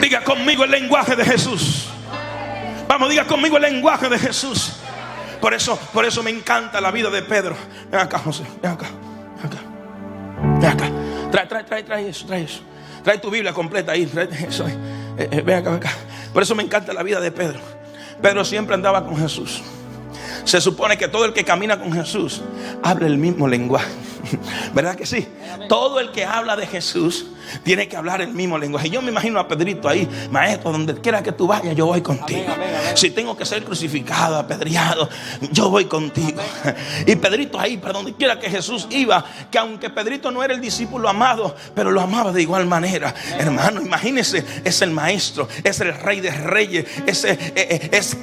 Diga conmigo el lenguaje de Jesús. Vamos, diga conmigo el lenguaje de Jesús. Por eso me encanta la vida de Pedro. Ven acá, José, ven acá, ven acá. Trae eso. Trae tu Biblia completa ahí. Trae eso ahí. Ven acá. Por eso me encanta la vida de Pedro. Pedro siempre andaba con Jesús. Se supone que todo el que camina con Jesús habla el mismo lenguaje. ¿Verdad que sí? Todo el que habla de Jesús tiene que hablar el mismo lenguaje. Yo me imagino a Pedrito ahí: maestro, donde quiera que tú vayas, yo voy contigo. Si tengo que ser crucificado, apedreado, yo voy contigo. Y Pedrito ahí, para donde quiera que Jesús iba, que aunque Pedrito no era el discípulo amado, pero lo amaba de igual manera. Hermano, imagínese, es el maestro, es el rey de reyes, es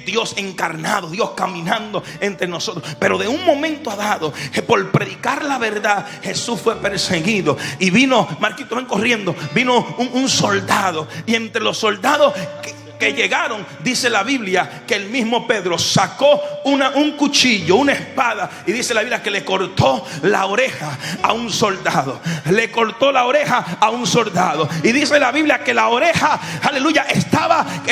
Dios encarnado, Dios caminando entre nosotros. Pero de un momento dado, por predicar la verdad, Jesús fue perseguido. Y vino, Marquito, ven corriendo, vino un soldado. Y entre los soldados que llegaron, dice la Biblia que el mismo Pedro sacó un cuchillo, una espada, y dice la Biblia que le cortó la oreja a un soldado. Le cortó la oreja a un soldado. Y dice la Biblia que la oreja, aleluya, estaba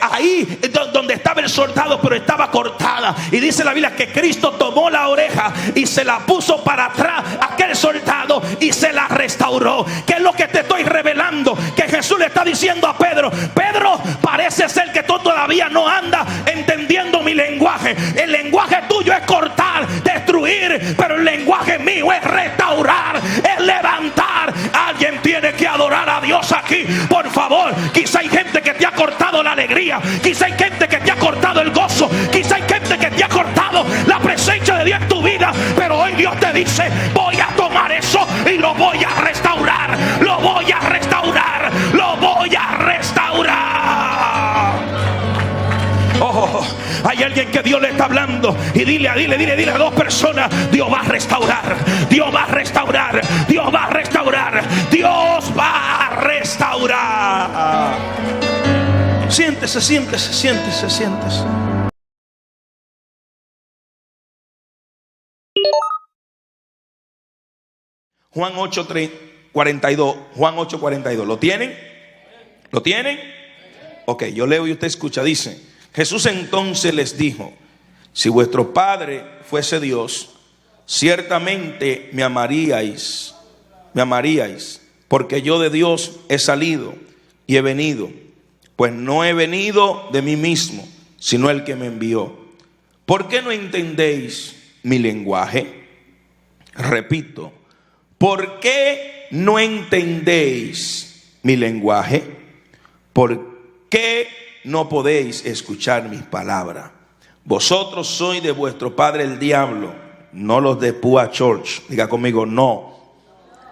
ahí donde estaba el soldado, pero estaba cortada. Y dice la Biblia que Cristo tomó la oreja y se la puso para atrás a aquel soldado y se la restauró. ¿Qué es lo que te estoy revelando? Que Jesús le está diciendo a Pedro: Pedro, parece ser que tú todavía no andas entendiendo mi lenguaje. El lenguaje tuyo es cortar, destruir, pero el lenguaje mío es restaurar, es levantar. Alguien tiene que adorar a Dios aquí, por favor. Quizá hay gente que te ha cortado la alegría, quizá hay gente que te ha cortado el gozo, quizá hay gente que te ha cortado la presencia de Dios en tu vida, pero hoy Dios te dice: voy a tomar eso y lo voy a restaurar, lo voy a restaurar, lo voy a restaurar. Oh, hay alguien que Dios le está hablando, y dile a dos personas: Dios va a restaurar, Dios va a restaurar, Dios va a restaurar, Dios va a restaurar. Siéntese. Juan 8:42. Juan 8:42. ¿Lo tienen? ¿Lo tienen? Ok, yo leo y usted escucha. Dice: Jesús entonces les dijo: si vuestro Padre fuese Dios, ciertamente me amaríais, porque yo de Dios he salido y he venido, pues no he venido de mí mismo, sino el que me envió. ¿Por qué no entendéis mi lenguaje? Repito, ¿por qué no entendéis mi lenguaje? ¿Por qué no podéis escuchar mis palabras? Vosotros sois de vuestro padre el diablo, no los de Pua Church. Diga conmigo: no.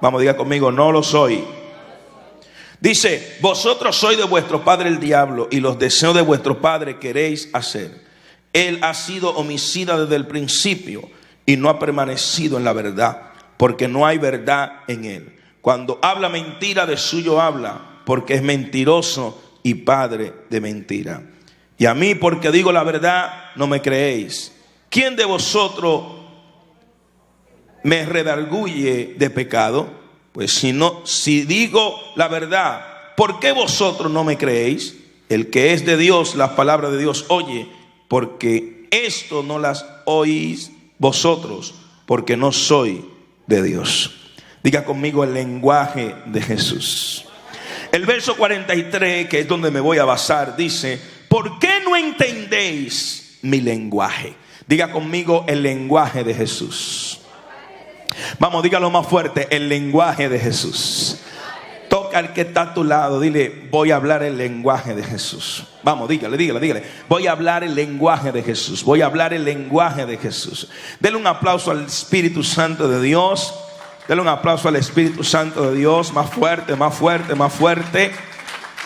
Vamos, diga conmigo: no lo soy. Dice: vosotros sois de vuestro padre el diablo, y los deseos de vuestro padre queréis hacer. Él ha sido homicida desde el principio y no ha permanecido en la verdad, porque no hay verdad en él. Cuando habla mentira, de suyo habla, porque es mentiroso y padre de mentira. Y a mí, porque digo la verdad, no me creéis. ¿Quién de vosotros me redarguye de pecado? Pues si digo la verdad, ¿por qué vosotros no me creéis? El que es de Dios, las palabras de Dios oye, porque esto no las oís vosotros, porque no soy de Dios. Diga conmigo: el lenguaje de Jesús. El verso 43, que es donde me voy a basar, dice: ¿por qué no entendéis mi lenguaje? Diga conmigo: el lenguaje de Jesús. Vamos, dígalo más fuerte: el lenguaje de Jesús. Toca al que está a tu lado, dile: voy a hablar el lenguaje de Jesús. Vamos, dígale: voy a hablar el lenguaje de Jesús. Voy a hablar el lenguaje de Jesús. Denle un aplauso al Espíritu Santo de Dios. Denle un aplauso al Espíritu Santo de Dios. Más fuerte, más fuerte, más fuerte.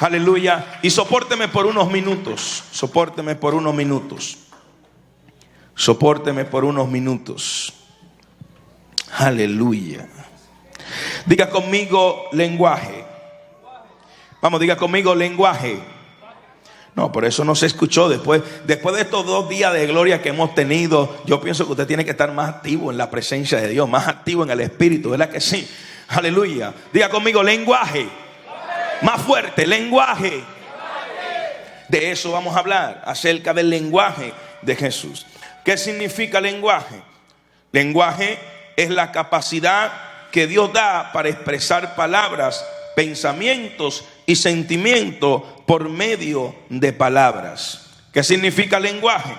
Aleluya. Y sopórteme por unos minutos. Sopórteme por unos minutos. Sopórteme por unos minutos. Aleluya. Diga conmigo: lenguaje. Vamos, diga conmigo: lenguaje. No, por eso no se escuchó. Después de estos 2 días de gloria que hemos tenido, yo pienso que usted tiene que estar más activo en la presencia de Dios, más activo en el Espíritu, ¿verdad que sí? Aleluya. Diga conmigo, lenguaje. Más fuerte, lenguaje. De eso vamos a hablar, acerca del lenguaje de Jesús. ¿Qué significa lenguaje? Lenguaje es la capacidad que Dios da para expresar palabras, pensamientos y sentimientos por medio de palabras. ¿Qué significa lenguaje?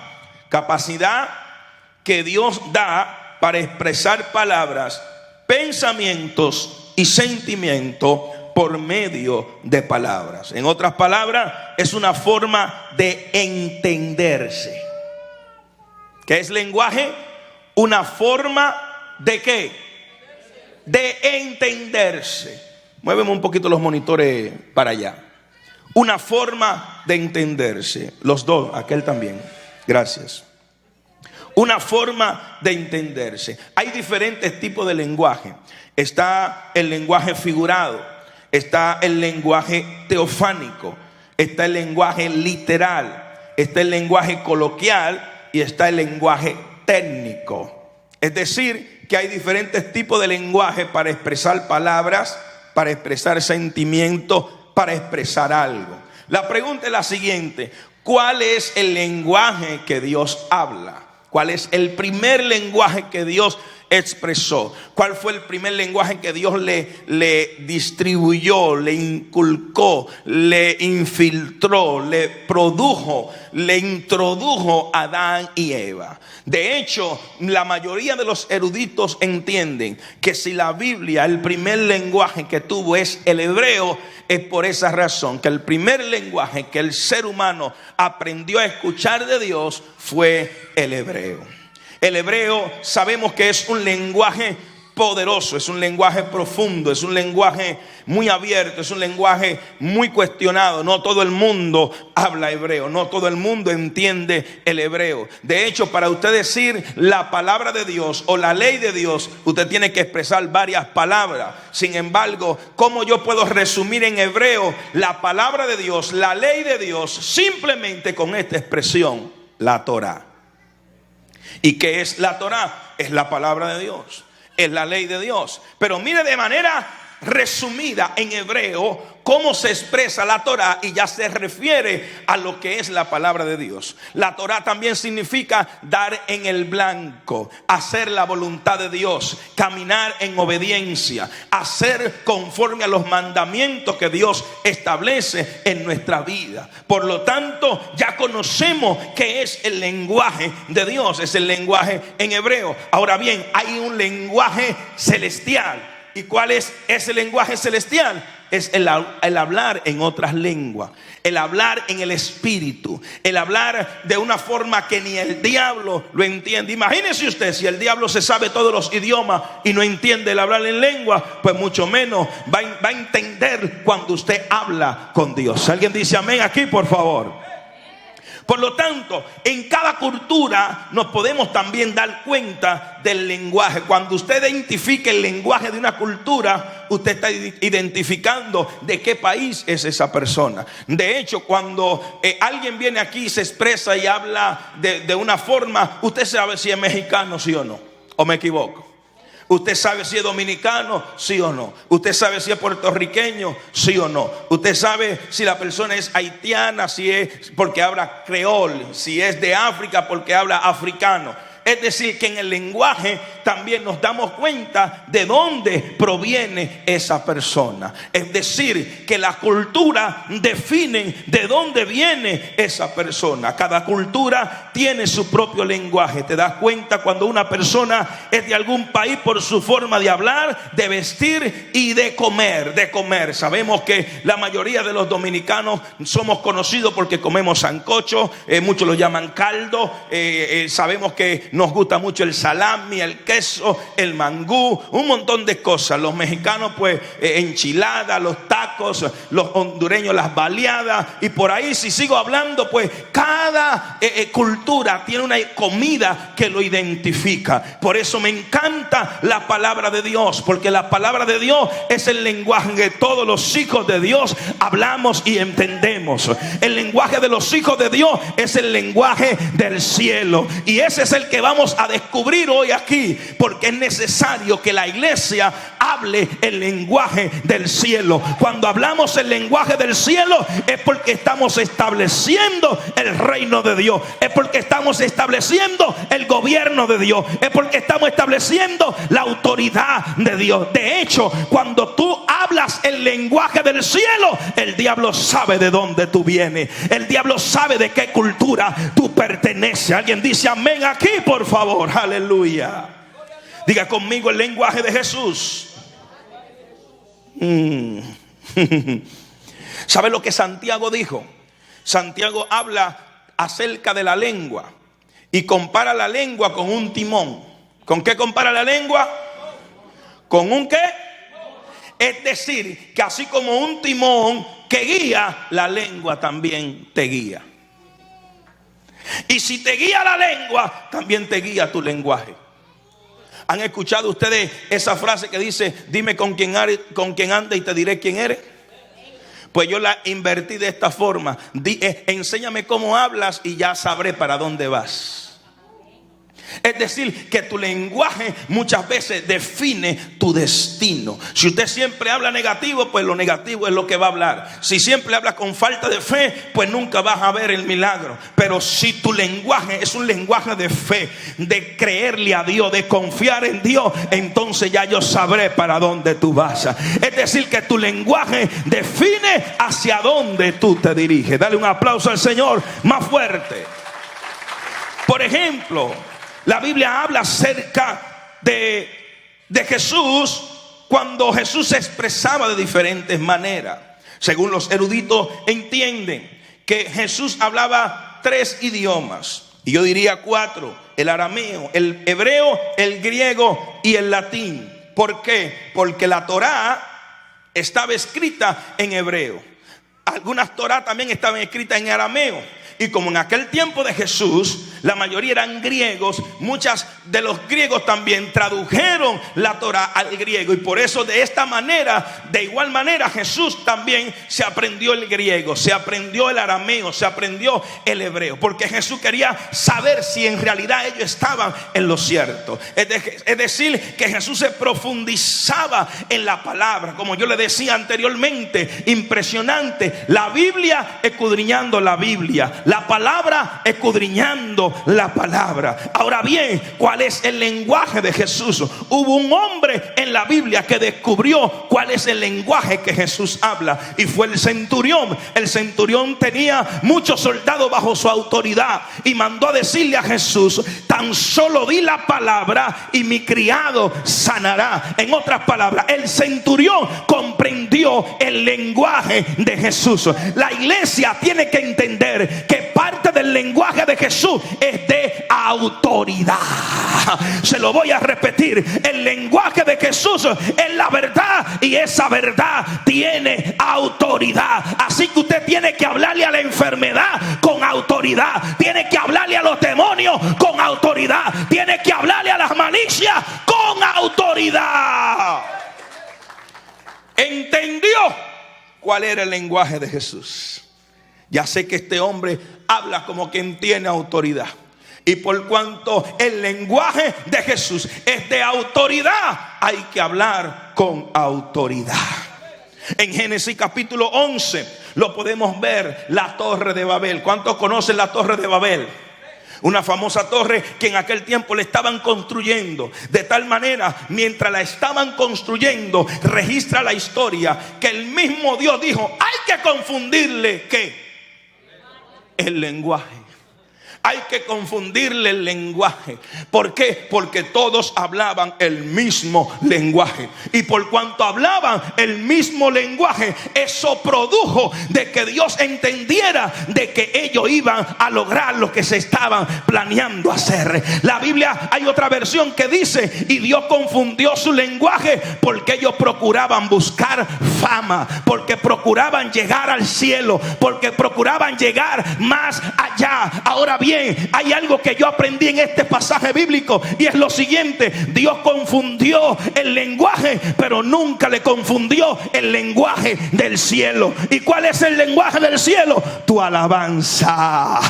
Capacidad que Dios da para expresar palabras, pensamientos y sentimientos por medio de palabras. En otras palabras, es una forma de entenderse. ¿Qué es lenguaje? Una forma de ¿qué? De entenderse. Muéveme un poquito los monitores para allá. Una forma de entenderse. Los dos, aquel también. Gracias. Una forma de entenderse. Hay diferentes tipos de lenguaje. Está el lenguaje figurado. Está el lenguaje teofánico, está el lenguaje literal, está el lenguaje coloquial y está el lenguaje técnico. Es decir, que hay diferentes tipos de lenguaje para expresar palabras, para expresar sentimientos, para expresar algo. La pregunta es la siguiente: ¿cuál es el lenguaje que Dios habla? ¿Cuál es el primer lenguaje que Dios expresó? ¿Cuál fue el primer lenguaje que Dios le distribuyó, le inculcó, le infiltró, le produjo, le introdujo a Adán y Eva? De hecho, la mayoría de los eruditos entienden que si la Biblia, el primer lenguaje que tuvo es el hebreo, es por esa razón que el primer lenguaje que el ser humano aprendió a escuchar de Dios fue el hebreo. El hebreo sabemos que es un lenguaje poderoso, es un lenguaje profundo, es un lenguaje muy abierto, es un lenguaje muy cuestionado. No todo el mundo habla hebreo, no todo el mundo entiende el hebreo. De hecho, para usted decir la palabra de Dios o la ley de Dios, usted tiene que expresar varias palabras. Sin embargo, ¿cómo yo puedo resumir en hebreo la palabra de Dios, la ley de Dios, simplemente con esta expresión: la Torá? ¿Y qué es la Torá? Es la palabra de Dios, es la ley de Dios. Pero mire de manera resumida en hebreo cómo se expresa la Torá, y ya se refiere a lo que es la palabra de Dios. La Torá también significa dar en el blanco, hacer la voluntad de Dios, caminar en obediencia, hacer conforme a los mandamientos que Dios establece en nuestra vida. Por lo tanto, ya conocemos qué es el lenguaje de Dios, es el lenguaje en hebreo. Ahora bien, hay un lenguaje celestial. ¿Y cuál es ese lenguaje celestial? Es el hablar en otras lenguas, el hablar en el espíritu, el hablar de una forma que ni el diablo lo entiende. Imagínese usted, si el diablo se sabe todos los idiomas y no entiende el hablar en lengua, pues mucho menos va a entender cuando usted habla con Dios. ¿Alguien dice amén aquí, por favor? Por lo tanto, en cada cultura nos podemos también dar cuenta del lenguaje. Cuando usted identifique el lenguaje de una cultura, usted está identificando de qué país es esa persona. De hecho, cuando alguien viene aquí y se expresa y habla de una forma, usted sabe si es mexicano, sí o no. ¿O me equivoco? Usted sabe si es dominicano, sí o no. Usted sabe si es puertorriqueño, sí o no. Usted sabe si la persona es haitiana, si es porque habla creol, si es de África porque habla africano. Es decir, que en el lenguaje también nos damos cuenta de dónde proviene esa persona. Es decir, que la cultura define de dónde viene esa persona. Cada cultura tiene su propio lenguaje. Te das cuenta cuando una persona es de algún país por su forma de hablar, de vestir y de comer. Sabemos que la mayoría de los dominicanos somos conocidos porque comemos sancocho, muchos lo llaman caldo. Sabemos que nos gusta mucho el salami, el queso, el mangú, un montón de cosas. Los mexicanos pues enchiladas, los tacos. tacos, los hondureños las baleadas, y por ahí si sigo hablando, pues cada cultura tiene una comida que lo identifica. Por eso me encanta la palabra de Dios, porque la palabra de Dios es el lenguaje que todos los hijos de Dios hablamos y entendemos. El lenguaje de los hijos de Dios es el lenguaje del cielo, y ese es el que vamos a descubrir hoy aquí, porque es necesario que la iglesia hable el lenguaje del cielo. Cuando hablamos el lenguaje del cielo es porque estamos estableciendo el reino de Dios, es porque estamos estableciendo el gobierno de Dios, es porque estamos estableciendo la autoridad de Dios. De hecho, cuando tú hablas el lenguaje del cielo, el diablo sabe de dónde tú vienes, el diablo sabe de qué cultura tú perteneces. Alguien dice amén aquí, por favor. Aleluya. Diga conmigo el lenguaje de Jesús. ¿Sabe lo que Santiago dijo? Santiago habla acerca de la lengua y compara la lengua con un timón. ¿Con qué compara la lengua? ¿Con un qué? Es decir, que así como un timón que guía, la lengua también te guía. Y si te guía la lengua, también te guía tu lenguaje. ¿Han escuchado ustedes esa frase que dice: dime con quién anda y te diré quién eres? Pues yo la invertí de esta forma: enséñame cómo hablas y ya sabré para dónde vas. Es decir, que tu lenguaje muchas veces define tu destino. Si usted siempre habla negativo, pues lo negativo es lo que va a hablar. Si siempre habla con falta de fe, pues nunca vas a ver el milagro. Pero si tu lenguaje es un lenguaje de fe, de creerle a Dios, de confiar en Dios, entonces ya yo sabré para dónde tú vas. Es decir, que tu lenguaje define hacia dónde tú te diriges. Dale un aplauso al Señor más fuerte. Por ejemplo, la Biblia habla acerca de Jesús cuando Jesús se expresaba de diferentes maneras. Según los eruditos entienden que Jesús hablaba 3 idiomas, y yo diría 4: el arameo, el hebreo, el griego y el latín. ¿Por qué? Porque la Torá estaba escrita en hebreo. Algunas Torá también estaban escritas en arameo. Y como en aquel tiempo de Jesús la mayoría eran griegos, muchas de los griegos también tradujeron la Torá al griego. Y por eso de esta manera, de igual manera, Jesús también se aprendió el griego, se aprendió el arameo, se aprendió el hebreo, porque Jesús quería saber si en realidad ellos estaban en lo cierto. Es decir, que Jesús se profundizaba en la palabra. Como yo le decía anteriormente, impresionante, la Biblia escudriñando la Biblia, la palabra escudriñando la palabra. Ahora bien, ¿cuál es el lenguaje de Jesús? Hubo un hombre en la Biblia que descubrió cuál es el lenguaje que Jesús habla, y fue el centurión. El centurión tenía muchos soldados bajo su autoridad y mandó a decirle a Jesús: tan solo di la palabra y mi criado sanará. En otras palabras, el centurión comprendió el lenguaje de Jesús. La iglesia tiene que entender que parte del lenguaje de Jesús es de autoridad. Se lo voy a repetir: el lenguaje de Jesús es la verdad, y esa verdad tiene autoridad. Así que usted tiene que hablarle a la enfermedad con autoridad, tiene que hablarle a los demonios con autoridad, tiene que hablarle a las malicias con autoridad. ¿Entendió cuál era el lenguaje de Jesús? Ya sé que este hombre habla como quien tiene autoridad. Y por cuanto el lenguaje de Jesús es de autoridad, hay que hablar con autoridad. En Génesis capítulo 11 lo podemos ver, la Torre de Babel. ¿Cuántos conocen la Torre de Babel? Una famosa torre que en aquel tiempo le estaban construyendo. De tal manera, mientras la estaban construyendo, registra la historia que el mismo Dios dijo: hay que confundirle ¿qué? El lenguaje. hay que confundirle el lenguaje. ¿Por qué? Porque todos hablaban el mismo lenguaje. Y por cuanto hablaban el mismo lenguaje, eso produjo de que Dios entendiera de que ellos iban a lograr lo que se estaban planeando hacer. La Biblia, hay otra versión que dice: y Dios confundió su lenguaje porque ellos procuraban buscar fama, porque procuraban llegar al cielo, porque procuraban llegar más allá. Ahora bien, hay algo que yo aprendí en este pasaje bíblico, y es lo siguiente: Dios confundió el lenguaje, pero nunca le confundió el lenguaje del cielo. ¿Y cuál es el lenguaje del cielo? Tu alabanza.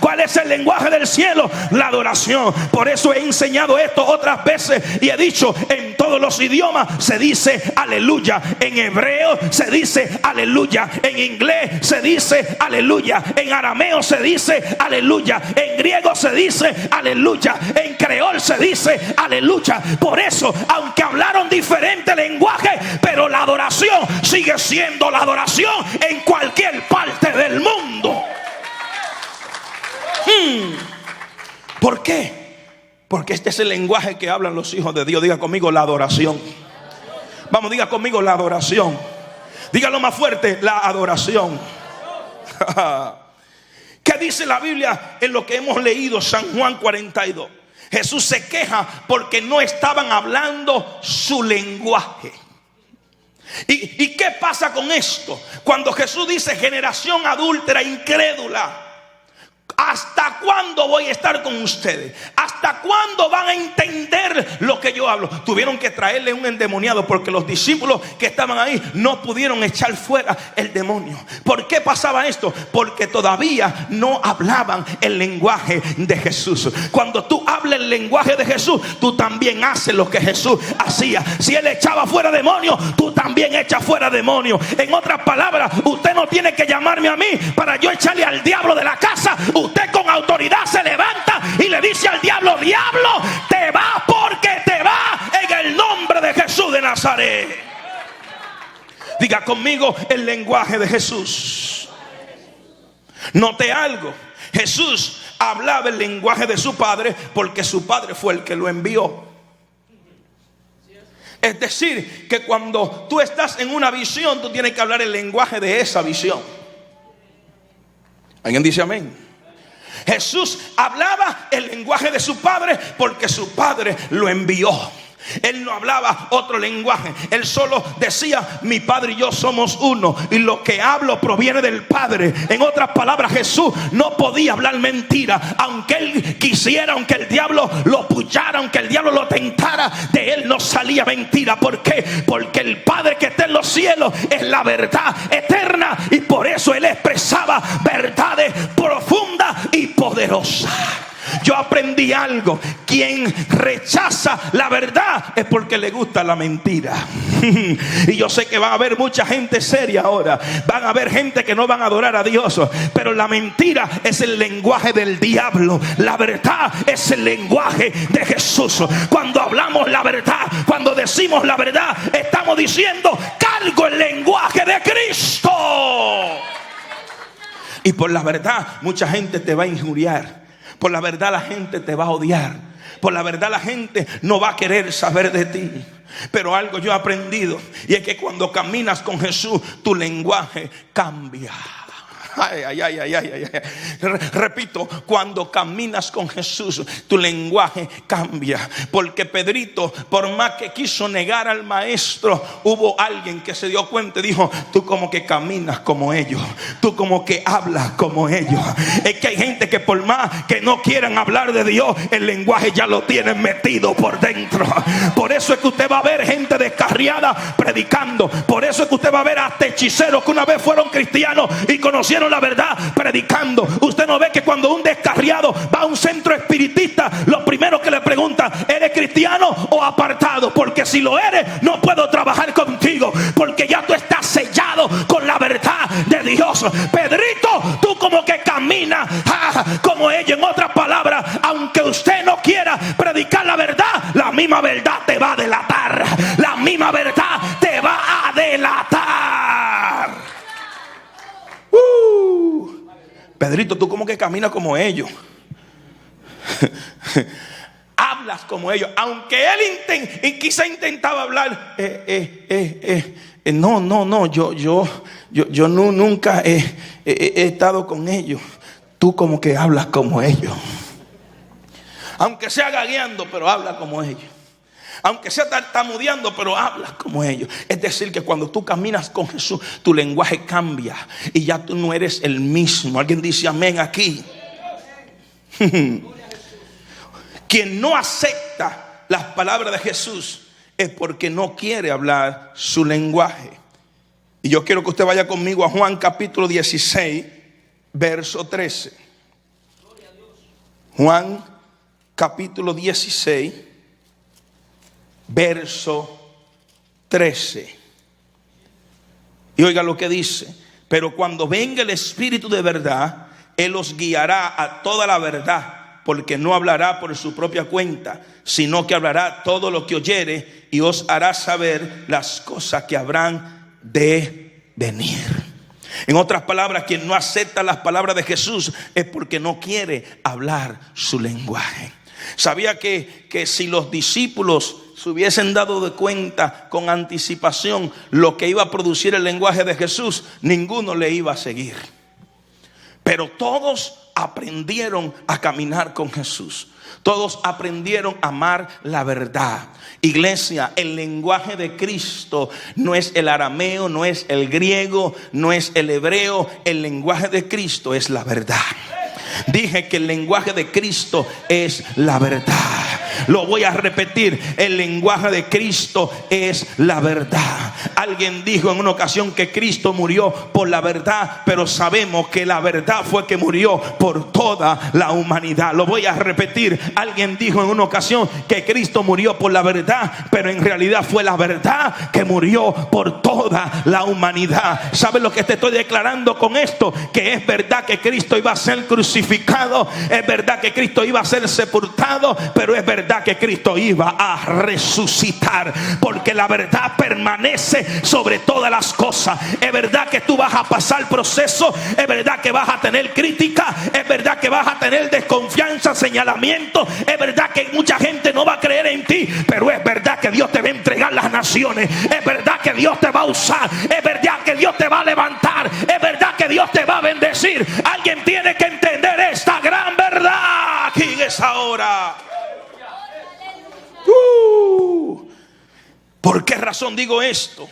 ¿Cuál es el lenguaje del cielo? La adoración. Por eso he enseñado esto otras veces y he dicho: en todos los idiomas se dice aleluya. En hebreo se dice aleluya, en inglés se dice aleluya, en arameo se dice aleluya, en griego se dice aleluya, en creol se dice aleluya. Por eso, aunque hablaron diferente lenguaje, pero la adoración sigue siendo la adoración en cualquier parte del mundo. ¿Por qué? Porque este es el lenguaje que hablan los hijos de Dios. Diga conmigo: la adoración. Vamos, diga conmigo: la adoración. Dígalo más fuerte: la adoración. ¿Qué dice la Biblia en lo que hemos leído? San Juan 42. Jesús se queja porque no estaban hablando su lenguaje. ¿Y qué pasa con esto? Cuando Jesús dice: generación adúltera, incrédula, ¿hasta cuándo voy a estar con ustedes? ¿Hasta cuándo van a entender lo que yo hablo? Tuvieron que traerle un endemoniado porque los discípulos que estaban ahí no pudieron echar fuera el demonio. ¿Por qué pasaba esto? Porque todavía no hablaban el lenguaje de Jesús. Cuando tú hablas el lenguaje de Jesús, tú también haces lo que Jesús hacía. Si Él echaba fuera demonios, tú también echas fuera demonios. En otras palabras, usted no tiene que llamarme a mí para yo echarle al diablo de la casa. Usted con autoridad se levanta y le dice al diablo: diablo, te va, porque te va, en el nombre de Jesús de Nazaret. Diga conmigo: el lenguaje de Jesús. Note algo: Jesús hablaba el lenguaje de su Padre porque su Padre fue el que lo envió. Es decir, que cuando tú estás en una visión, tú tienes que hablar el lenguaje de esa visión. ¿Alguien dice amén? Jesús hablaba el lenguaje de su Padre porque su Padre lo envió. Él no hablaba otro lenguaje. Él solo decía: mi Padre y yo somos uno, y lo que hablo proviene del Padre. En otras palabras, Jesús no podía hablar mentira. Aunque él quisiera, aunque el diablo lo puchara, aunque el diablo lo tentara, de él no salía mentira. ¿Por qué? Porque el Padre que está en los cielos es la verdad eterna, y por eso él expresaba verdades profundas y poderosas. Yo aprendí algo: quien rechaza la verdad es porque le gusta la mentira. Y yo sé que va a haber mucha gente seria ahora. Van a haber gente que no van a adorar a Dios. Pero la mentira es el lenguaje del diablo. La verdad es el lenguaje de Jesús. Cuando hablamos la verdad, cuando decimos la verdad, estamos diciendo: cargo el lenguaje de Cristo. Y por la verdad mucha gente te va a injuriar. Por la verdad la gente te va a odiar. Por la verdad la gente no va a querer saber de ti. Pero algo yo he aprendido, y es que cuando caminas con Jesús, tu lenguaje cambia. Ay, ay, ay, ay, ay, ay. Repito: cuando caminas con Jesús, tu lenguaje cambia. Porque Pedrito, por más que quiso negar al maestro, hubo alguien que se dio cuenta y dijo: tú como que caminas como ellos, tú como que hablas como ellos. Es que hay gente que por más que no quieran hablar de Dios, el lenguaje ya lo tienen metido por dentro. Por eso es que usted va a ver gente descarriada predicando. Por eso es que usted va a ver hasta hechiceros que una vez fueron cristianos y conocieron la verdad predicando. Usted no ve que cuando un descarriado va a un centro espiritista, lo primero que le pregunta: ¿eres cristiano o apartado? Porque si lo eres, no puedo trabajar contigo, porque ya tú estás sellado con la verdad de Dios. Pedrito, tú como que caminas como ella. En otras palabras, aunque usted no quiera predicar la verdad, la misma verdad te va a delatar. La misma verdad te va a delatar. Pedrito, tú como que caminas como ellos. hablas como ellos. Aunque él quizá intentaba hablar, no, yo nunca he estado con ellos. Tú como que hablas como ellos. Aunque sea gagueando, pero habla como ellos. Aunque sea tartamudeando, pero hablas como ellos. Es decir, que cuando tú caminas con Jesús, tu lenguaje cambia y ya tú no eres el mismo. Alguien dice amén aquí. Quien no acepta las palabras de Jesús es porque no quiere hablar su lenguaje. Y yo quiero que usted vaya conmigo a Juan capítulo 16, verso 13. Juan capítulo 16, verso 13. Y oiga lo que dice: pero cuando venga el Espíritu de verdad, Él os guiará a toda la verdad, porque no hablará por su propia cuenta, sino que hablará todo lo que oyere y os hará saber las cosas que habrán de venir. En otras palabras, quien no acepta las palabras de Jesús es porque no quiere hablar su lenguaje. Sabía que si los discípulos se hubiesen dado de cuenta con anticipación lo que iba a producir el lenguaje de Jesús, ninguno le iba a seguir. Pero todos aprendieron a caminar con Jesús. Todos aprendieron a amar la verdad. Iglesia, el lenguaje de Cristo no es el arameo, no es el griego, no es el hebreo. El lenguaje de Cristo es la verdad. Dije que el lenguaje de Cristo es la verdad. Lo voy a repetir: el lenguaje de Cristo es la verdad. Alguien dijo en una ocasión que Cristo murió por la verdad, pero sabemos que la verdad fue que murió por toda la humanidad. Lo voy a repetir: alguien dijo en una ocasión que Cristo murió por la verdad, pero en realidad fue la verdad que murió por toda la humanidad. ¿Sabes lo que te estoy declarando con esto? Que es verdad que Cristo iba a ser crucificado, es verdad que Cristo iba a ser sepultado, pero es verdad que Cristo iba a resucitar, porque la verdad permanece sobre todas las cosas. Es verdad que tú vas a pasar proceso, es verdad que vas a tener crítica, es verdad que vas a tener desconfianza, señalamiento, es verdad que mucha gente no va a creer en ti, pero es verdad que Dios te va a entregar las naciones, es verdad que Dios te va a usar, es verdad que Dios te va a levantar, es verdad que Dios te va a bendecir. Alguien tiene que entender esta gran verdad aquí en esa hora. ¿Por qué razón digo esto?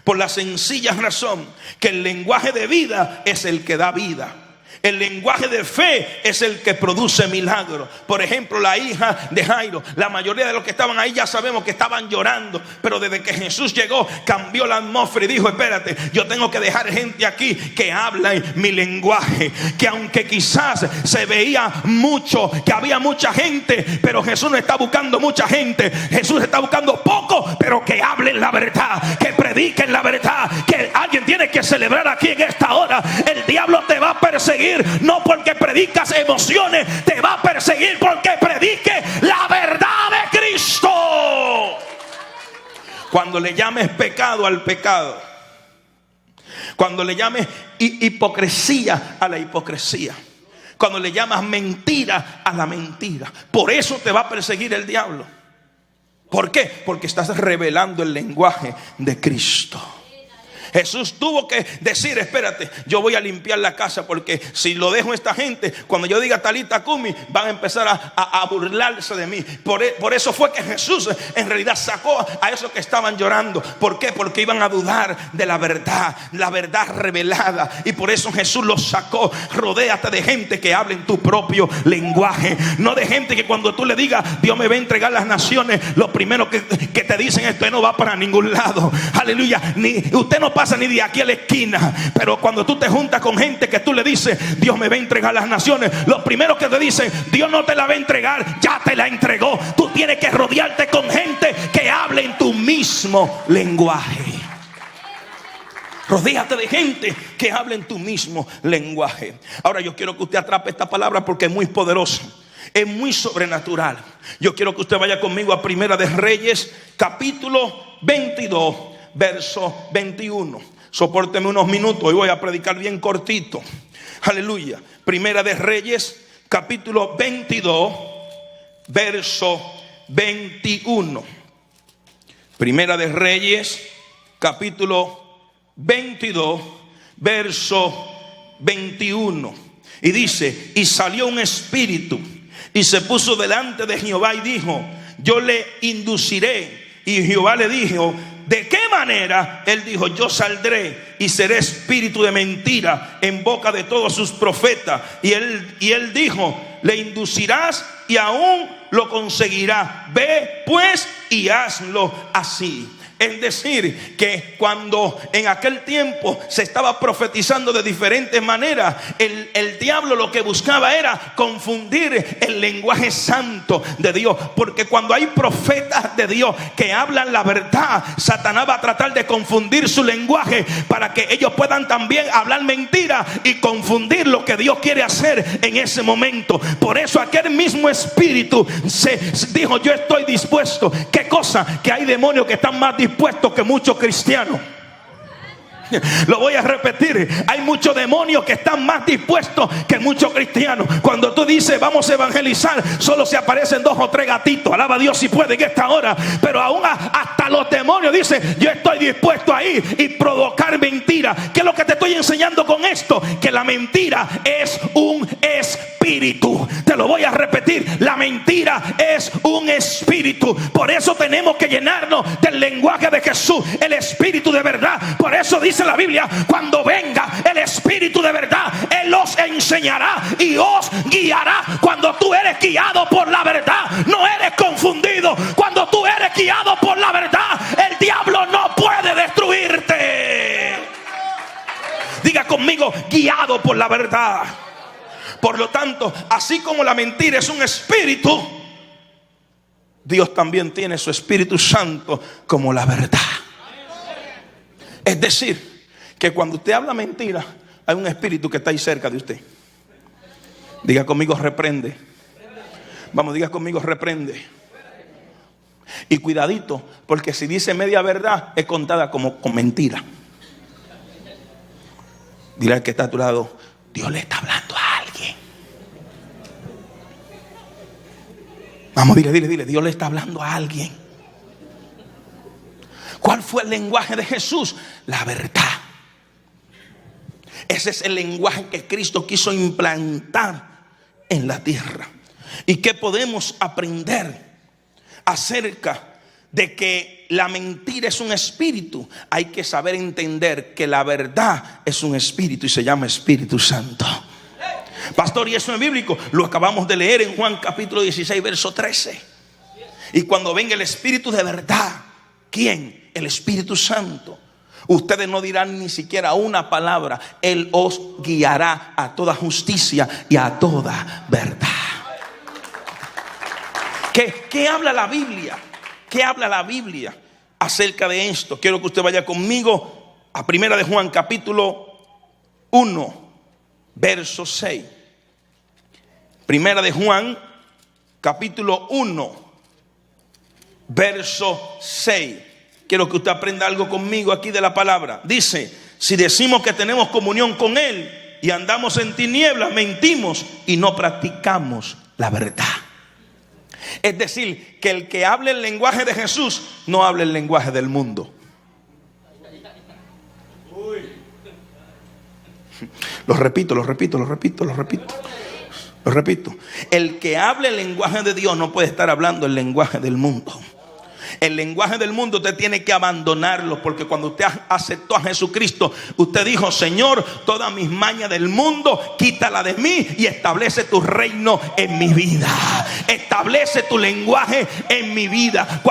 Por la sencilla razón que el lenguaje de vida es el que da vida. El lenguaje de fe es el que produce milagros. Por ejemplo, la hija de Jairo, la mayoría de los que estaban ahí ya sabemos que estaban llorando, pero desde que Jesús llegó cambió la atmósfera y dijo: espérate, yo tengo que dejar gente aquí que habla mi lenguaje. Que aunque quizás se veía mucho, que había mucha gente, pero Jesús no está buscando mucha gente. Jesús está buscando poco, pero que hablen la verdad, que prediquen la verdad. Que alguien tiene que celebrar aquí en esta hora. El diablo te va a perseguir, no porque predicas emociones, te va a perseguir porque predique la verdad de Cristo. Cuando le llames pecado al pecado, cuando le llames hipocresía a la hipocresía, cuando le llamas mentira a la mentira, por eso te va a perseguir el diablo. ¿Por qué? Porque estás revelando el lenguaje de Cristo. Jesús tuvo que decir: espérate, yo voy a limpiar la casa, porque si lo dejo a esta gente, cuando yo diga Talita Cumi, van a empezar a burlarse de mí. Por eso fue que Jesús en realidad sacó a esos que estaban llorando. ¿Por qué? Porque iban a dudar de la verdad revelada, y por eso Jesús los sacó. Rodéate de gente que hable en tu propio lenguaje, no de gente que cuando tú le digas Dios me va a entregar las naciones, lo primero que te dicen: esto no va para ningún lado. Aleluya. Usted no pasa ni de aquí a la esquina, pero cuando tú te juntas con gente que tú le dices Dios me va a entregar las naciones, lo primero que te dicen: Dios no te la va a entregar, ya te la entregó. Tú tienes que rodearte con gente que hable en tu mismo lenguaje. Rodéate de gente que hable en tu mismo lenguaje. Ahora yo quiero que usted atrape esta palabra porque es muy poderosa, es muy sobrenatural. Yo quiero que usted vaya conmigo a Primera de Reyes capítulo 22, verso 21. Sopórteme unos minutos, hoy voy a predicar bien cortito. Aleluya. Primera de Reyes capítulo 22, verso 21. Primera de Reyes, capítulo 22, verso 21. Y dice: y salió un espíritu y se puso delante de Jehová y dijo: yo le induciré. Y Jehová le dijo: ¿de qué manera? Él dijo: yo saldré y seré espíritu de mentira en boca de todos sus profetas. Y él dijo: le inducirás y aún lo conseguirá. Ve pues y hazlo así. Es decir, que cuando en aquel tiempo se estaba profetizando de diferentes maneras, el diablo lo que buscaba era confundir el lenguaje santo de Dios. Porque cuando hay profetas de Dios que hablan la verdad, Satanás va a tratar de confundir su lenguaje para que ellos puedan también hablar mentira y confundir lo que Dios quiere hacer en ese momento. Por eso aquel mismo espíritu se dijo: yo estoy dispuesto. ¿Qué cosa? Que hay demonios que están más dispuestos que muchos cristianos. Lo voy a repetir: hay muchos demonios que están más dispuestos que muchos cristianos. Cuando tú dices vamos a evangelizar, solo se aparecen 2 o 3 gatitos. Alaba a Dios si puede en esta hora. Pero aún hasta los demonios dicen: yo estoy dispuesto a ir y provocar mentira. ¿Qué es lo que te estoy enseñando con esto? Que la mentira es un espíritu. Te lo voy a repetir: la mentira es un espíritu. Por eso tenemos que llenarnos del lenguaje de Jesús, el espíritu de verdad. Por eso dice la Biblia: cuando venga el espíritu de verdad, Él os enseñará y os guiará. Cuando tú eres guiado por la verdad, no eres confundido. Cuando tú eres guiado por la verdad, el diablo no puede destruirte. Diga conmigo: guiado por la verdad. Por lo tanto, así como la mentira es un espíritu, Dios también tiene su Espíritu Santo como la verdad. Es decir, que cuando usted habla mentira, hay un espíritu que está ahí cerca de usted. Diga conmigo: reprende. Vamos, diga conmigo: reprende. Y cuidadito, porque si dice media verdad, es contada como con mentira. Dile al que está a tu lado: Dios le está hablando a alguien. Vamos, dile: Dios le está hablando a alguien. ¿Cuál fue el lenguaje de Jesús? La verdad. Ese es el lenguaje que Cristo quiso implantar en la tierra. ¿Y qué podemos aprender acerca de que la mentira es un espíritu? Hay que saber entender que la verdad es un espíritu y se llama Espíritu Santo. Pastor, ¿y eso es bíblico? Lo acabamos de leer en Juan capítulo 16, verso 13. Y cuando venga el Espíritu de verdad, ¿quién? El Espíritu Santo. Ustedes no dirán ni siquiera una palabra. Él os guiará a toda justicia y a toda verdad. ¿Qué habla la Biblia? ¿Qué habla la Biblia acerca de esto? Quiero que usted vaya conmigo a Primera de Juan capítulo 1, verso 6. Primera de Juan capítulo 1, verso 6. Quiero que usted aprenda algo conmigo aquí de la palabra. Dice: si decimos que tenemos comunión con Él y andamos en tinieblas, mentimos y no practicamos la verdad. Es decir, que el que hable el lenguaje de Jesús no habla el lenguaje del mundo. Lo repito. El que hable el lenguaje de Dios no puede estar hablando el lenguaje del mundo. El lenguaje del mundo usted tiene que abandonarlo, porque cuando usted aceptó a Jesucristo, usted dijo: Señor, todas mis mañas del mundo, quítala de mí y establece tu reino en mi vida. Establece tu lenguaje en mi vida.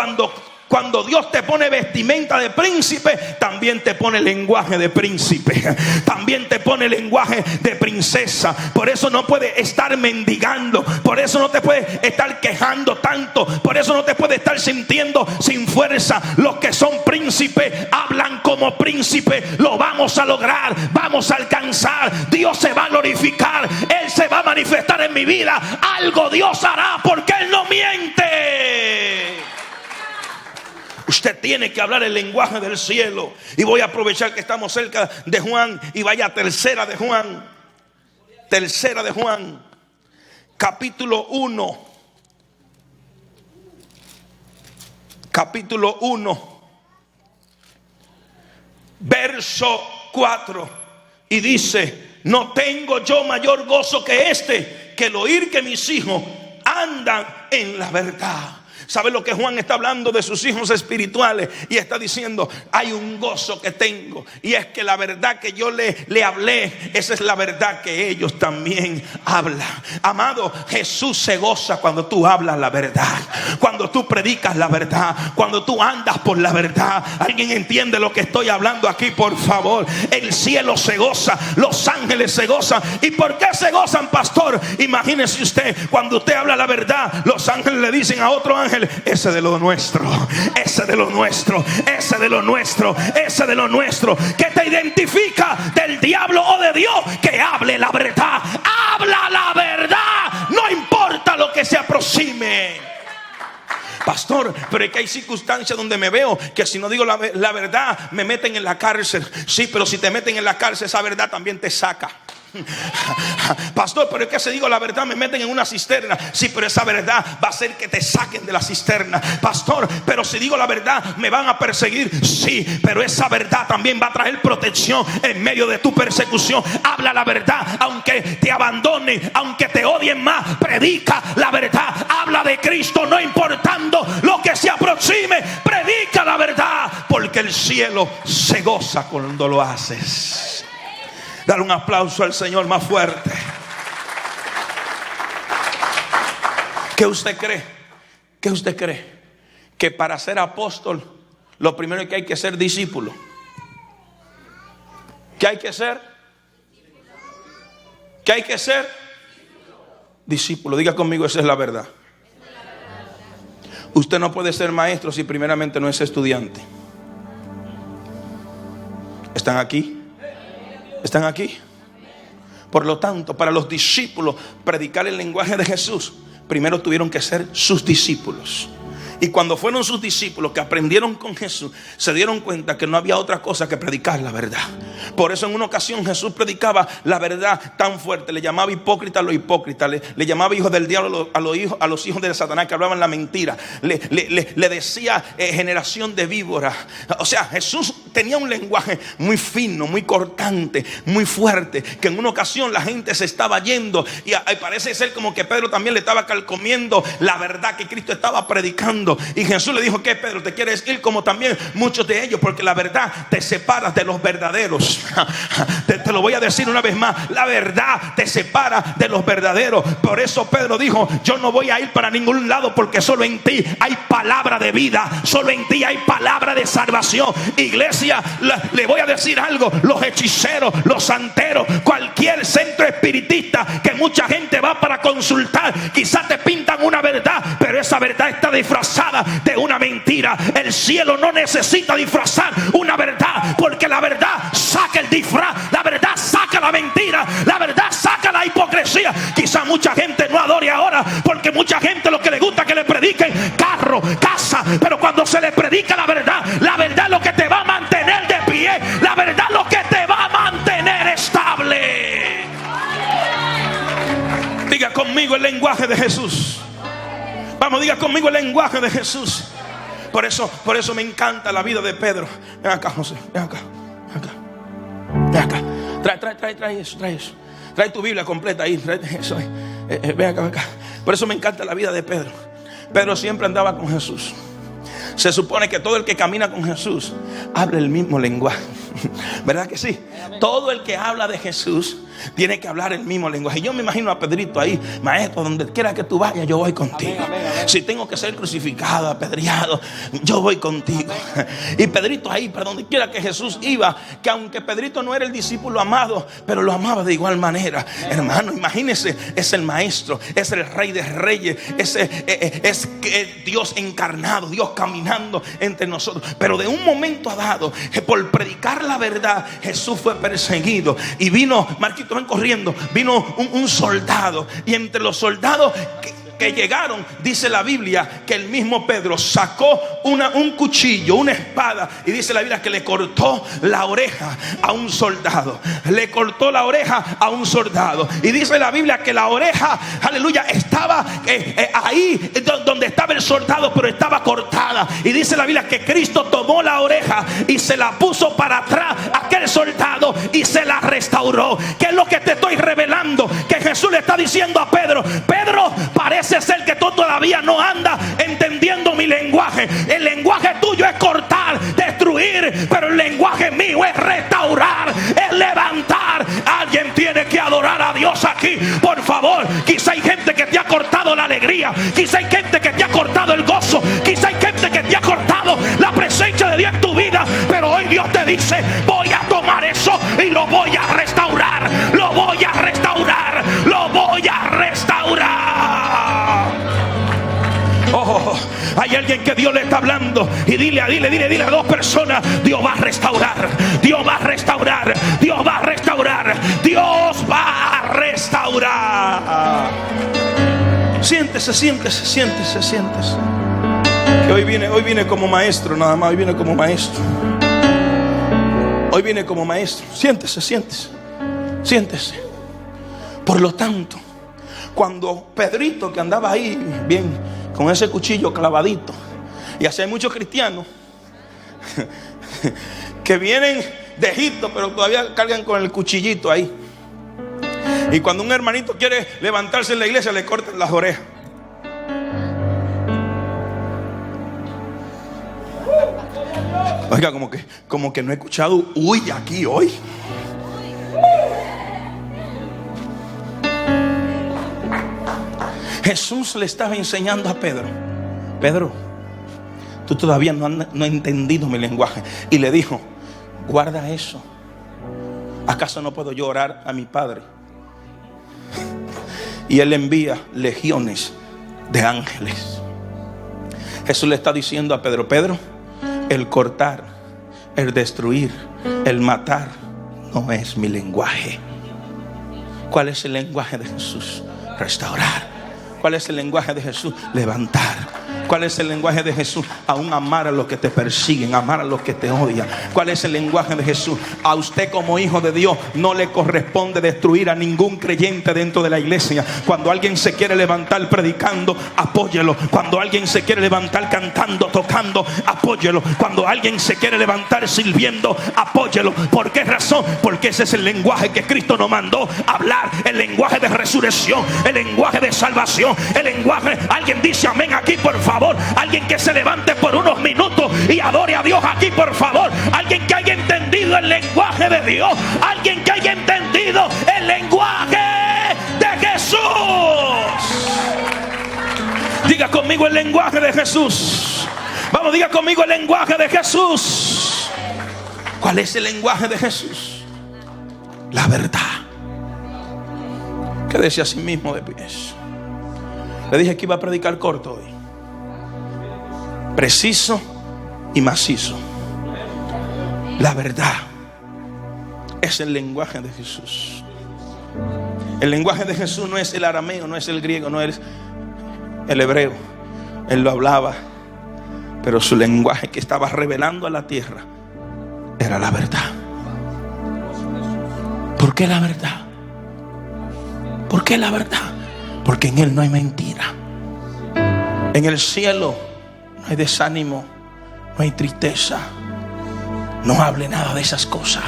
Cuando Dios te pone vestimenta de príncipe, también te pone lenguaje de príncipe. También te pone lenguaje de princesa. Por eso no puedes estar mendigando. Por eso no te puedes estar quejando tanto. Por eso no te puedes estar sintiendo sin fuerza. Los que son príncipes hablan como príncipes. Lo vamos a lograr. Vamos a alcanzar. Dios se va a glorificar. Él se va a manifestar en mi vida. Algo Dios hará, porque Él no miente. Usted tiene que hablar el lenguaje del cielo. Y voy a aprovechar que estamos cerca de Juan y vaya a Tercera de Juan. Tercera de Juan, capítulo 1, verso 4, y dice: no tengo yo mayor gozo que este, que el oír que mis hijos andan en la verdad. ¿Sabe lo que Juan está hablando de sus hijos espirituales? Y está diciendo: hay un gozo que tengo, y es que la verdad que yo le hablé, esa es la verdad que ellos también hablan. Amado, Jesús se goza cuando tú hablas la verdad, cuando tú predicas la verdad, cuando tú andas por la verdad. ¿Alguien entiende lo que estoy hablando aquí? Por favor. El cielo se goza, los ángeles se gozan. ¿Y por qué se gozan, pastor? Imagínese usted, cuando usted habla la verdad, los ángeles le dicen a otro ángel: ese de lo nuestro, ese de lo nuestro, ese de lo nuestro, ese de lo nuestro. ¿Qué te identifica del diablo o de Dios? Que hable la verdad. Habla la verdad, no importa lo que se aproxime. Pastor, pero es que hay circunstancias donde me veo que si no digo la verdad me meten en la cárcel. Sí, pero si te meten en la cárcel, esa verdad también te saca. Pastor, pero es que si digo la verdad me meten en una cisterna. Sí, pero esa verdad va a hacer que te saquen de la cisterna. Pastor, pero si digo la verdad me van a perseguir. Sí, pero esa verdad también va a traer protección en medio de tu persecución. Habla la verdad, aunque te abandonen, aunque te odien más, predica la verdad. Habla de Cristo, no importando lo que se aproxime. Predica la verdad, porque el cielo se goza cuando lo haces. Dale un aplauso al Señor más fuerte. ¿Qué usted cree? ¿Qué usted cree? Que para ser apóstol lo primero es que hay que ser discípulo. ¿Qué hay que ser? ¿Qué hay que ser? Discípulo. Diga conmigo, esa es la verdad. Usted no puede ser maestro si primeramente no es estudiante. ¿Están aquí? ¿Están aquí? Por lo tanto, para los discípulos predicar el lenguaje de Jesús, primero tuvieron que ser sus discípulos. Y cuando fueron sus discípulos que aprendieron con Jesús, se dieron cuenta que no había otra cosa que predicar la verdad. Por eso en una ocasión Jesús predicaba la verdad tan fuerte, le llamaba hipócrita a los hipócritas, le llamaba hijos del diablo a los hijos de Satanás que hablaban la mentira, le decía generación de víboras. O sea, Jesús tenía un lenguaje muy fino, muy cortante, muy fuerte, que en una ocasión la gente se estaba yendo y parece ser como que Pedro también le estaba calcomiendo la verdad que Cristo estaba predicando. Y Jesús le dijo: ¿qué, Pedro? ¿Te quieres ir como también muchos de ellos? Porque la verdad te separa de los verdaderos. Te lo voy a decir una vez más: la verdad te separa de los verdaderos. Por eso Pedro dijo: yo no voy a ir para ningún lado, porque solo en ti hay palabra de vida, solo en ti hay palabra de salvación. Iglesia, le voy a decir algo: los hechiceros, los santeros, cualquier centro espiritista que mucha gente va para consultar, quizás te pintan una verdad, pero esa verdad está disfrazada de una mentira. El cielo no necesita disfrazar una verdad, porque la verdad saca el disfraz, la verdad saca la mentira, la verdad saca la hipocresía. Quizá mucha gente no adore ahora, porque mucha gente lo que le gusta es que le prediquen carro, casa, pero cuando se le predica la verdad es lo que te va a mantener de pie, la verdad es lo que te va a mantener estable. Diga conmigo el lenguaje de Jesús. Vamos, diga conmigo el lenguaje de Jesús. Por eso me encanta la vida de Pedro. Ven acá, José, ven acá, ven acá. Trae eso. Trae tu Biblia completa ahí. Eso. Ven acá, ven acá. Por eso me encanta la vida de Pedro. Pedro siempre andaba con Jesús. Se supone que todo el que camina con Jesús habla el mismo lenguaje. ¿Verdad que sí? Todo el que habla de Jesús tiene que hablar el mismo lenguaje. Yo me imagino a Pedrito ahí: maestro, donde quiera que tú vayas, yo voy contigo. Si tengo que ser crucificado, apedreado, yo voy contigo. Y Pedrito ahí, para donde quiera que Jesús iba, que aunque Pedrito no era el discípulo amado, pero lo amaba de igual manera. Hermano, imagínese, es el maestro, es el rey de reyes, es Dios encarnado, Dios caminando entre nosotros. Pero de un momento dado, por predicar la verdad, Jesús fue perseguido. Y vino, Marquito, ven corriendo, vino un soldado. Y entre los soldados que llegaron, dice la Biblia que el mismo Pedro sacó un cuchillo, una espada, y dice la Biblia que le cortó la oreja a un soldado. Le cortó la oreja a un soldado. Y dice la Biblia que la oreja, aleluya, estaba ahí donde estaba el soldado, pero estaba cortada. Y dice la Biblia que Cristo tomó la oreja y se la puso para atrás a aquel soldado y se la restauró. ¿Qué es lo que te estoy revelando? Que Jesús le está diciendo a Pedro: Pedro, parece ser que tú todavía no andas entendiendo mi lenguaje. El lenguaje tuyo es cortar, destruir, pero el lenguaje mío es restaurar, es levantar. Alguien tiene que adorar a Dios aquí, por favor. Quizá hay gente que te ha cortado la alegría, quizá hay gente que te ha cortado el gozo, quizá hay gente que te ha cortado la presencia de Dios en tu vida, pero hoy Dios te dice: voy a tomar eso y lo voy a restaurar, lo voy a restaurar, lo voy a restaurar. Oh, hay alguien que Dios le está hablando, y dile a dos personas: Dios va a restaurar, Dios va a restaurar, Dios va a restaurar, Dios va a restaurar. Siéntese. Que hoy viene como maestro, nada más. Hoy viene como maestro. Hoy viene como maestro. Siéntese. Por lo tanto, cuando Pedrito, que andaba ahí bien con ese cuchillo clavadito, y así hay muchos cristianos que vienen de Egipto, pero todavía cargan con el cuchillito ahí. Y cuando un hermanito quiere levantarse en la iglesia, le cortan las orejas. Oiga, como que no he escuchado uy aquí hoy. Jesús le estaba enseñando a Pedro: Pedro, tú todavía no has entendido mi lenguaje. Y le dijo: guarda eso. ¿Acaso no puedo yo orar a mi Padre? Y Él envía legiones de ángeles. Jesús le está diciendo a Pedro: Pedro, el cortar, el destruir, el matar no es mi lenguaje. ¿Cuál es el lenguaje de Jesús? Restaurar. ¿Cuál es el lenguaje de Jesús? Levantar. ¿Cuál es el lenguaje de Jesús? Aún amar a los que te persiguen, amar a los que te odian. ¿Cuál es el lenguaje de Jesús? A usted como hijo de Dios no le corresponde destruir a ningún creyente dentro de la iglesia. Cuando alguien se quiere levantar predicando, apóyelo. Cuando alguien se quiere levantar cantando, tocando, apóyelo. Cuando alguien se quiere levantar sirviendo, apóyelo. ¿Por qué razón? Porque ese es el lenguaje que Cristo nos mandó hablar. El lenguaje de resurrección, el lenguaje de salvación, el lenguaje. Alguien dice amén aquí, por favor. Alguien que se levante por unos minutos y adore a Dios aquí, por favor. Alguien que haya entendido el lenguaje de Dios. Alguien que haya entendido el lenguaje de Jesús. Diga conmigo el lenguaje de Jesús. Vamos, diga conmigo el lenguaje de Jesús. ¿Cuál es el lenguaje de Jesús? La verdad. Quédese a sí mismo de pies. Le dije que iba a predicar corto hoy. Preciso y macizo. La verdad es el lenguaje de Jesús. El lenguaje de Jesús no es el arameo, no es el griego, no es el hebreo. Él lo hablaba, pero su lenguaje que estaba revelando a la tierra era la verdad. ¿Por qué la verdad? ¿Por qué la verdad? Porque en Él no hay mentira. En el cielo no hay desánimo, no hay tristeza. No hable nada de esas cosas.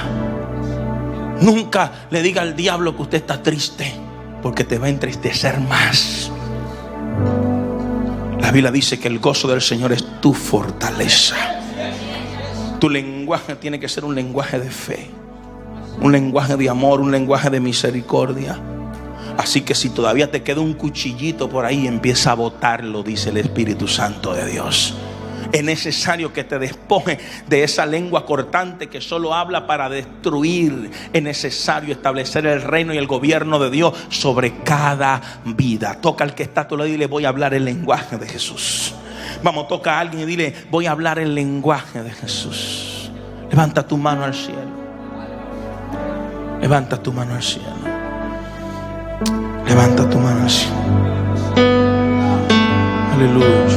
Nunca le diga al diablo que usted está triste, porque te va a entristecer más. La Biblia dice que el gozo del Señor es tu fortaleza. Tu lenguaje tiene que ser un lenguaje de fe, un lenguaje de amor, un lenguaje de misericordia. Así que si todavía te queda un cuchillito por ahí, empieza a botarlo, dice el Espíritu Santo de Dios. Es necesario que te despoje de esa lengua cortante que solo habla para destruir. Es necesario establecer el reino y el gobierno de Dios sobre cada vida. Toca al que está a tu lado y dile: voy a hablar el lenguaje de Jesús. Vamos, toca a alguien y dile: voy a hablar el lenguaje de Jesús. Levanta tu mano al cielo. Levanta tu mano al cielo. Levanta tu mano al cielo. Aleluya.